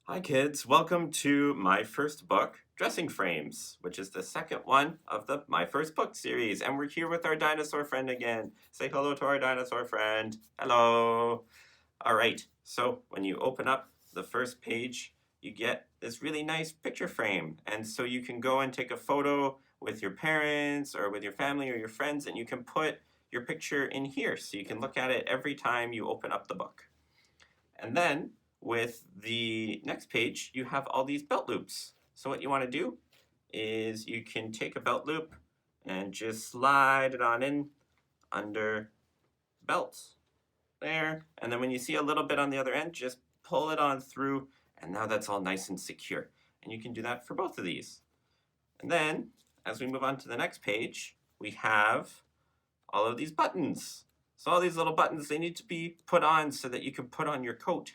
Hi kids, welcome to my first book, Dressing Frames, which is the second one of the My First Book series. And we're here with our dinosaur friend again. Say hello to our dinosaur friend. Hello. All right, so when you open up the first page, you get this really nice picture frame. And so you can go and take a photo with your parents or with your family or your friends, and you can put your picture in here so you can look at it every time you open up the book. And then with the next page, you have all these belt loops. So what you want to do is you can take a belt loop and just slide it on in under belt there. And then when you see a little bit on the other end, just pull it on through, and now that's all nice and secure. And you can do that for both of these. And then as we move on to the next page, we have all of these buttons. So all these little buttons, they need to be put on so that you can put on your coat.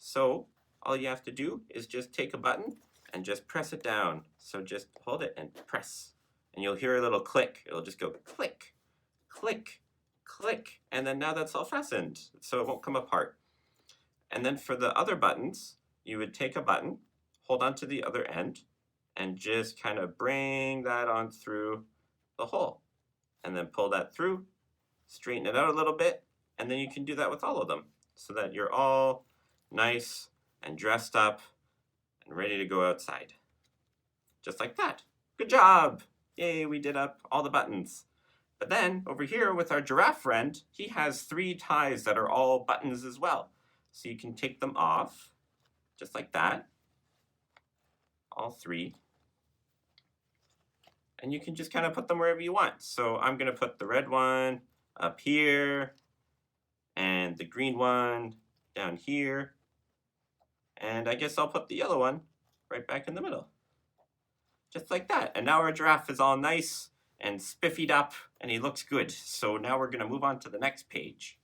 So all you have to do is just take a button and just press it down. So just hold it and press. And you'll hear a little click. It'll just go click, click, click. And then now that's all fastened, so it won't come apart. And then for the other buttons, you would take a button, hold on to the other end, and just kind of bring that on through the hole. And then pull that through, straighten it out a little bit, and then you can do that with all of them so that you're all nice and dressed up and ready to go outside. Just like that. Good job! Yay, we did up all the buttons. But then over here with our giraffe friend, he has 3 ties that are all buttons as well. So you can take them off, just like that. All 3. And you can just kind of put them wherever you want. So I'm going to put the red one up here, and the green one down here. And I guess I'll put the yellow one right back in the middle. Just like that. And now our giraffe is all nice and spiffied up, and he looks good. So now we're going to move on to the next page.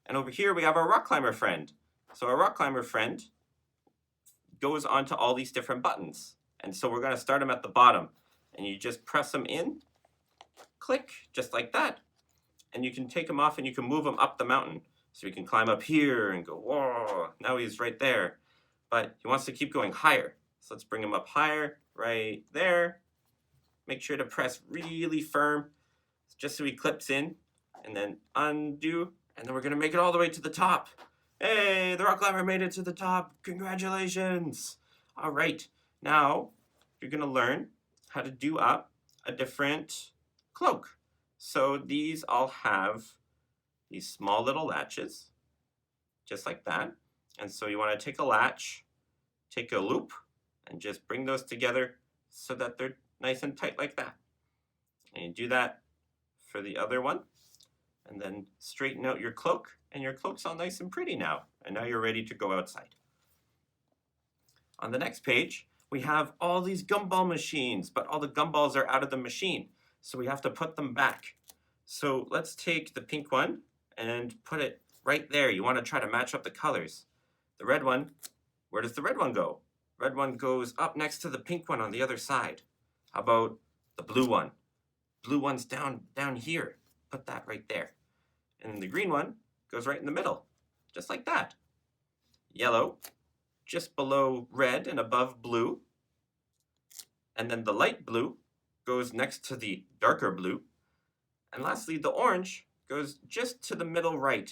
And over here we have our rock climber friend. So our rock climber friend goes onto all these different buttons. And so we're going to start him at the bottom. And you just press them in, click, just like that. And you can take him off and you can move him up the mountain. So he can climb up here and go, whoa, now he's right there. But he wants to keep going higher. So let's bring him up higher, right there. Make sure to press really firm, just so he clips in, and then undo. And then we're gonna make it all the way to the top. Hey, the rock climber made it to the top. Congratulations. All right, now you're gonna learn how to do up a different cloak. So these all have these small little latches, just like that. And so you want to take a latch, take a loop, and just bring those together so that they're nice and tight like that. And you do that for the other one, and then straighten out your cloak, and your cloak's all nice and pretty now. And now you're ready to go outside. On the next page, we have all these gumball machines, but all the gumballs are out of the machine. So we have to put them back. So let's take the pink one and put it right there. You want to try to match up the colors. The red one, where does the red one go? Red one goes up next to the pink one on the other side. How about the blue one? Blue one's down here. Put that right there. And the green one goes right in the middle, just like that. Yellow, just below red and above blue. And then the light blue goes next to the darker blue. And lastly, the orange goes just to the middle right.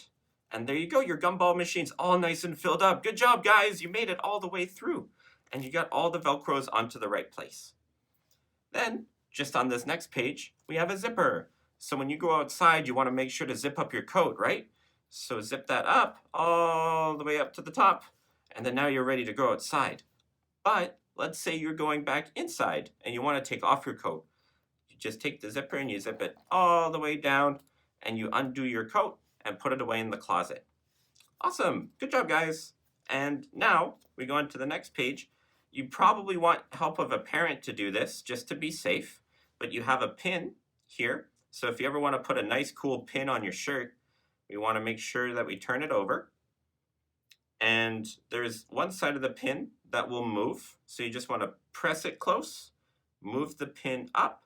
And there you go, your gumball machine's all nice and filled up. Good job, guys, you made it all the way through. And you got all the Velcros onto the right place. Then, just on this next page, we have a zipper. So when you go outside, you want to make sure to zip up your coat, right? So zip that up all the way up to the top. And then now you're ready to go outside. But let's say you're going back inside and you want to take off your coat. You just take the zipper and you zip it all the way down, and you undo your coat and put it away in the closet. Awesome. Good job, guys. And now we go on to the next page. You probably want help of a parent to do this just to be safe, but you have a pin here. So if you ever want to put a nice cool pin on your shirt, we want to make sure that we turn it over. And there's one side of the pin that will move. So you just want to press it close, move the pin up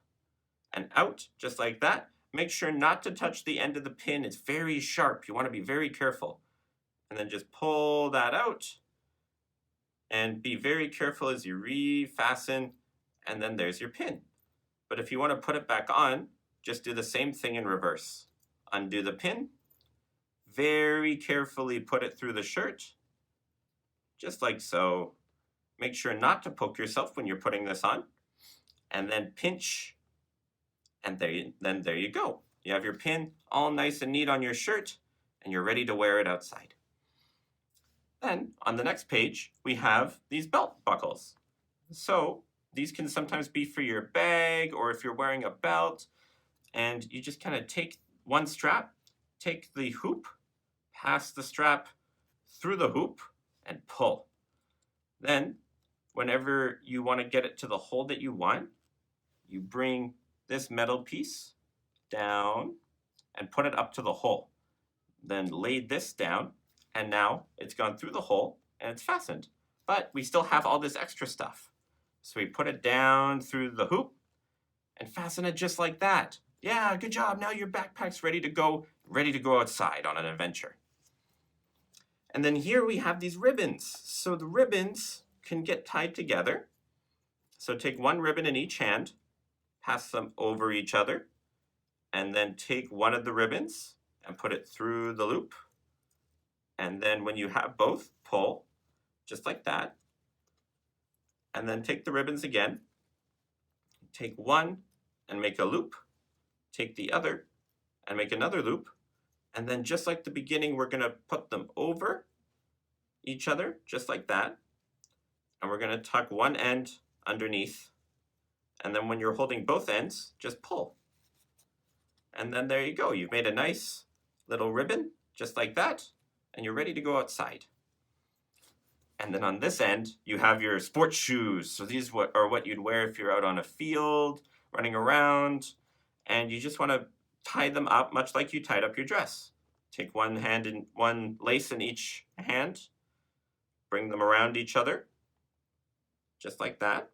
and out, just like that. Make sure not to touch the end of the pin. It's very sharp. You want to be very careful. And then just pull that out. And be very careful as you refasten, and then there's your pin. But if you want to put it back on, just do the same thing in reverse. Undo the pin, very carefully put it through the shirt, just like so. Make sure not to poke yourself when you're putting this on, and then pinch, and there you go. You have your pin all nice and neat on your shirt, and you're ready to wear it outside. Then on the next page, we have these belt buckles. So these can sometimes be for your bag or if you're wearing a belt, and you just kind of take one strap, take the hoop, pass the strap through the hoop, and pull. Then whenever you want to get it to the hole that you want, you bring this metal piece down and put it up to the hole. Then lay this down, and now it's gone through the hole and it's fastened. But we still have all this extra stuff. So we put it down through the hoop and fasten it just like that. Yeah, good job. Now your backpack's ready to go outside on an adventure. And then here we have these ribbons. So the ribbons can get tied together. So take one ribbon in each hand, pass them over each other, and then take one of the ribbons and put it through the loop. And then when you have both, pull, just like that. And then take the ribbons again, take one and make a loop, take the other and make another loop, and then just like the beginning, we're gonna put them over each other, just like that. And we're gonna tuck one end underneath. And then when you're holding both ends, just pull. And then there you go. You've made a nice little ribbon, just like that, and you're ready to go outside. And then on this end, you have your sports shoes. So these are what you'd wear if you're out on a field, running around, and you just want to tie them up much like you tied up your dress. Take one lace in each hand, bring them around each other, just like that.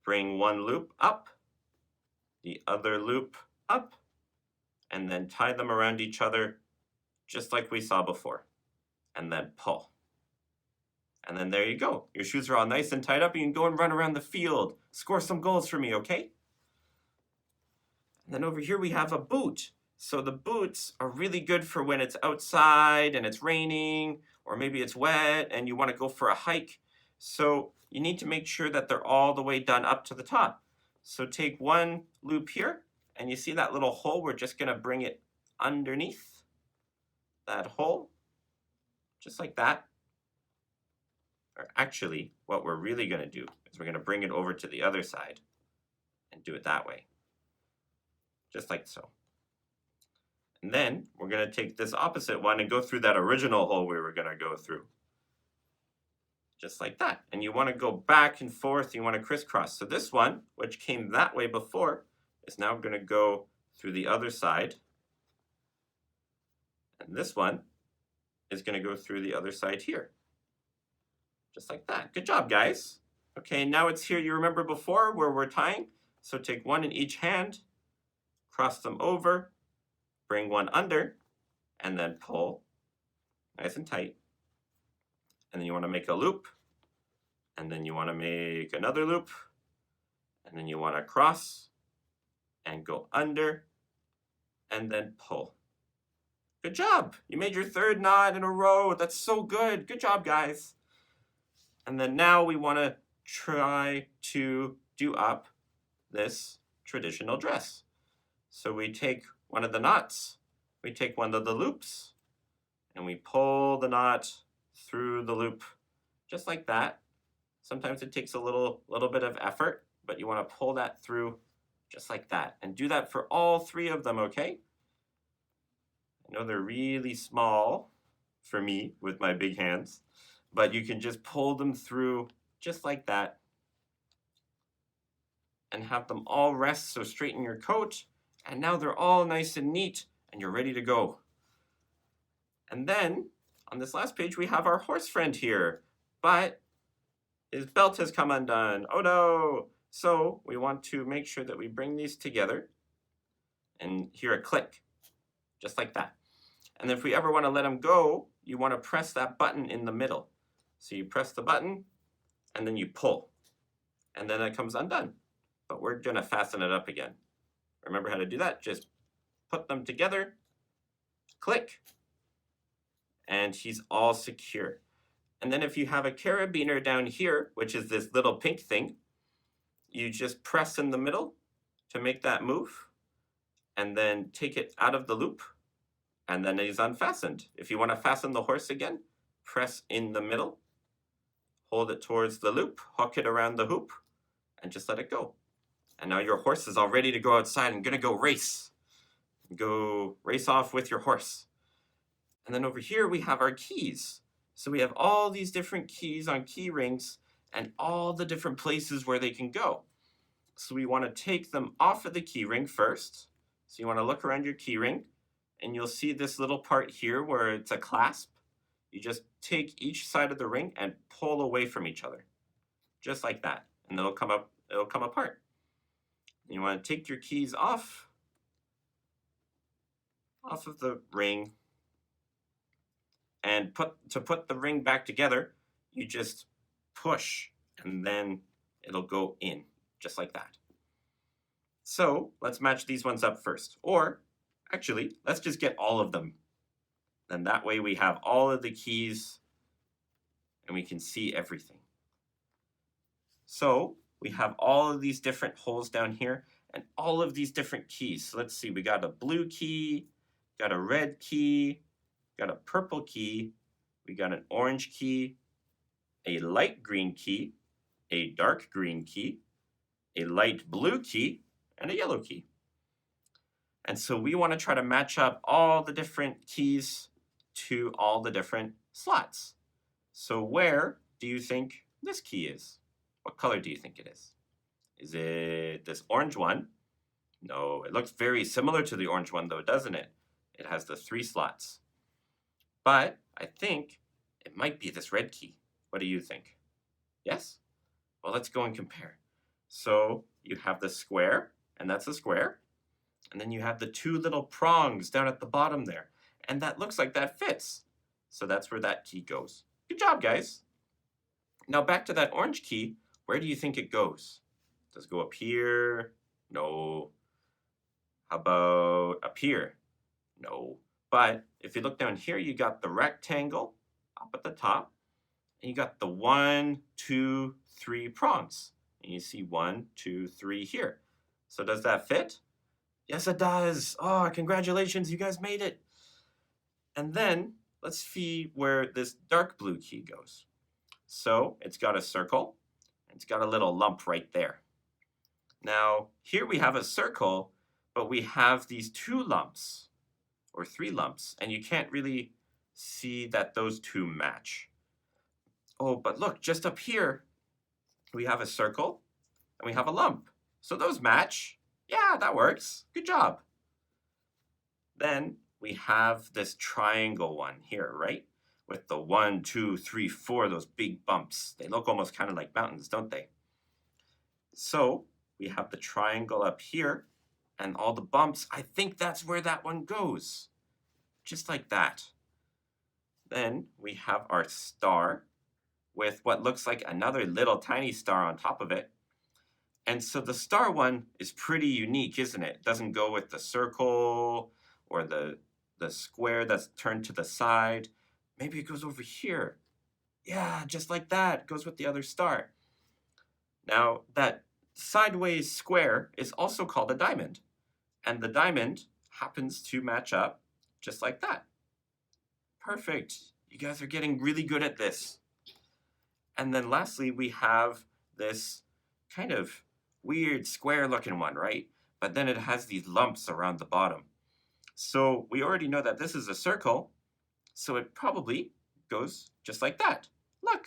Bring one loop up, the other loop up, and then tie them around each other, just like we saw before, and then pull. And then there you go. Your shoes are all nice and tied up. You can go and run around the field. Score some goals for me, okay? And then over here we have a boot. So the boots are really good for when it's outside and it's raining, or maybe it's wet and you want to go for a hike. So you need to make sure that they're all the way done up to the top. So take one loop here, and you see that little hole? We're just going to bring it underneath that hole, just like that. Or actually, what we're really going to do is we're going to bring it over to the other side and do it that way, just like so. And then we're going to take this opposite one and go through that original hole we were going to go through, just like that. And you want to go back and forth, you want to crisscross. So this one, which came that way before, is now going to go through the other side. And this one is going to go through the other side here. Just like that. Good job, guys. Okay, now it's here you remember before where we're tying. So take one in each hand, cross them over, bring one under, and then pull nice and tight. And then you want to make a loop, and then you want to make another loop, and then you want to cross and go under, and then pull. Good job. You made your third knot in a row. That's so good. Good job, guys. And then now we want to try to do up this traditional dress. So we take one of the knots, we take one of the loops, and we pull the knot through the loop, just like that. Sometimes it takes a little bit of effort, but you want to pull that through just like that. And do that for all three of them, okay? I know they're really small for me with my big hands, but you can just pull them through just like that and have them all rest, so straighten your coat, and now they're all nice and neat and you're ready to go. And then on this last page we have our horse friend here, but his belt has come undone. Oh no! So we want to make sure that we bring these together and hear a click, just like that. And if we ever want to let him go, you want to press that button in the middle. So you press the button, and then you pull, and then it comes undone. But we're going to fasten it up again. Remember how to do that? Just put them together, click, and she's all secure. And then if you have a carabiner down here, which is this little pink thing, you just press in the middle to make that move, and then take it out of the loop, and then it is unfastened. If you want to fasten the horse again, press in the middle, hold it towards the loop, hook it around the hoop, and just let it go. And now your horse is all ready to go outside and gonna go race. Go race off with your horse. And then over here we have our keys. So we have all these different keys on key rings and all the different places where they can go. So we want to take them off of the key ring first. So you want to look around your key ring, and you'll see this little part here where it's a clasp. You just take each side of the ring and pull away from each other, just like that, and it'll come apart. You want to take your keys off of the ring, and to put the ring back together, you just push, and then it'll go in, just like that. So let's match these ones up first. Or actually, let's just get all of them. Then that way we have all of the keys and we can see everything. So we have all of these different holes down here and all of these different keys. So let's see, we got a blue key, got a red key, got a purple key, we got an orange key, a light green key, a dark green key, a light blue key, and a yellow key. And so we want to try to match up all the different keys to all the different slots. So where do you think this key is? What color do you think it is? Is it this orange one? No, it looks very similar to the orange one though, doesn't it? It has the 3 slots. But I think it might be this red key. What do you think? Yes? Well, let's go and compare. So you have the square, and that's a square. And then you have the 2 little prongs down at the bottom there. And that looks like that fits. So that's where that key goes. Good job, guys. Now back to that orange key. Where do you think it goes? Does it go up here? No. How about up here? No. But if you look down here, you got the rectangle up at the top. And you got the 1, 2, 3 prongs. And you see 1, 2, 3 here. So does that fit? Yes, it does. Oh, congratulations, you guys made it. And then let's see where this dark blue key goes. So it's got a circle, and it's got a little lump right there. Now, here we have a circle, but we have these 2 lumps, or 3 lumps, and you can't really see that those 2 match. Oh, but look, just up here, we have a circle, and we have a lump. So those match. Yeah, that works. Good job. Then we have this triangle one here, right? With the 1, 2, 3, 4, those big bumps. They look almost kind of like mountains, don't they? So we have the triangle up here and all the bumps. I think that's where that one goes. Just like that. Then we have our star with what looks like another little tiny star on top of it. And so the star one is pretty unique, isn't it? It doesn't go with the circle or the square that's turned to the side. Maybe it goes over here. Yeah, just like that. It goes with the other star. Now, that sideways square is also called a diamond. And the diamond happens to match up just like that. Perfect. You guys are getting really good at this. And then lastly, we have this kind of weird square looking one, right? But then it has these lumps around the bottom. So we already know that this is a circle, so it probably goes just like that. Look,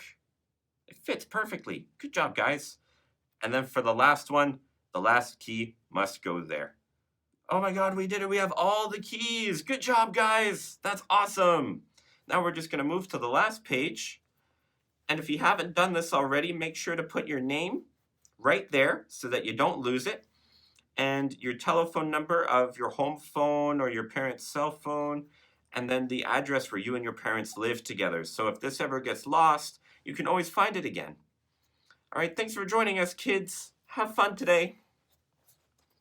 it fits perfectly. Good job, guys. And then for the last one, the last key must go there. Oh my God, we did it. We have all the keys. Good job, guys. That's awesome. Now we're just going to move to the last page. And if you haven't done this already, make sure to put your name right there so that you don't lose it, and your telephone number of your home phone or your parents' cell phone, and then the address where you and your parents live together. So if this ever gets lost, you can always find it again. All right, thanks for joining us, kids. Have fun today.